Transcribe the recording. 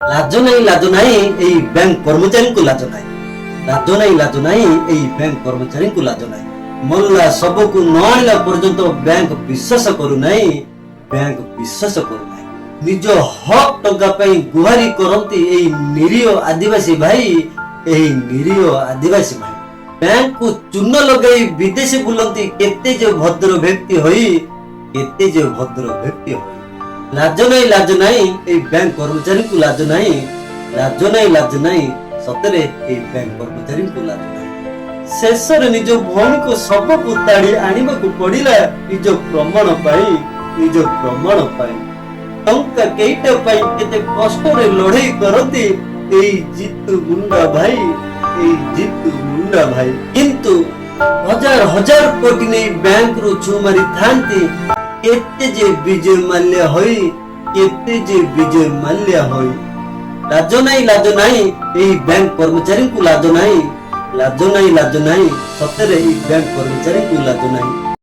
ଲାଜ ନାହିଁ ଏଇ ବ୍ୟାଙ୍କ କର୍ମଚାରୀଙ୍କୁ ଲାଜ ନାହିଁ। ଲାଜ ନାହିଁ ଏଇ ବ୍ୟାଙ୍କ କର୍ମଚାରୀଙ୍କୁ ଲାଜ ନାହିଁ। ମଲା ସବୁକୁ ନ ଆଣିଲା ପର୍ଯ୍ୟନ୍ତ ବ୍ୟାଙ୍କ ବିଶ୍ୱାସ କରୁନାହିଁ। ବ୍ୟାଙ୍କ ବିଶ୍ୱାସ କରୁନାହିଁ। ନିଜ ହକ୍ ଟଙ୍କା ପାଇଁ ଗୁହାରି କରନ୍ତି ଏଇ ନିରୀହ ଆଦିବାସୀ ଭାଇ। ଏହି ନିରୀହ ଆଦିବାସୀ ଭାଇ ବ୍ୟାଙ୍କକୁ ଚୂନ ଲଗାଇ ବିଦେଶୀ ବୁଲନ୍ତି କେତେ ଯେ ଭଦ୍ର ବ୍ୟକ୍ତି ହୋଇ। କେତେ ଯେ ଭଦ୍ର ବ୍ୟକ୍ତି ହୋଇ। ଲାଜ ନାହିଁ ଏଇ ବ୍ୟାଙ୍କ କର୍ମଚାରୀଙ୍କୁ ଲାଜ ନାହିଁ। ଲାଜ ନାହିଁ ସତରେ ଏଇ ବ୍ୟାଙ୍କ କର୍ମଚାରୀଙ୍କୁ ଲାଜ ନାହିଁ। ଶେଷରେ ନିଜ ଭଉଣୀକୁ ଶବକୁ ତାଡ଼ି ଆଣିବାକୁ ପଡ଼ିଲା ନିଜ ପ୍ରମାଣ ପାଇଁ। ନିଜ ପ୍ରମାଣ ପାଇଁ ଟଙ୍କା କେଇଟା ପାଇଁ କେତେ କଷ୍ଟରେ ଲଢ଼େଇ କରନ୍ତି ଏଇ ଜିତୁ ମୁଣ୍ଡା ଭାଇ। ଏଇ ଜିତୁ ମୁଣ୍ଡା ଭାଇ କିନ୍ତୁ ହଜାର ହଜାର କୋଟି ନେଇ ବ୍ୟାଙ୍କରୁ ଛୁ ମାରିଥାନ୍ତି କେତେ ଯେ ବିଜୟ ମାଲ୍ୟା ହୋଇ। କେତେ ଯେ ବିଜୟ ମାଲ୍ୟା ହୋଇ। ଲାଜ ନାହିଁ ଏହି ବ୍ୟାଙ୍କ କର୍ମଚାରୀଙ୍କୁ ଲାଜ ନାହିଁ। ଲାଜ ନାହିଁ ସତରେ ଏହି ବ୍ୟାଙ୍କ କର୍ମଚାରୀଙ୍କୁ ଲାଜ ନାହିଁ।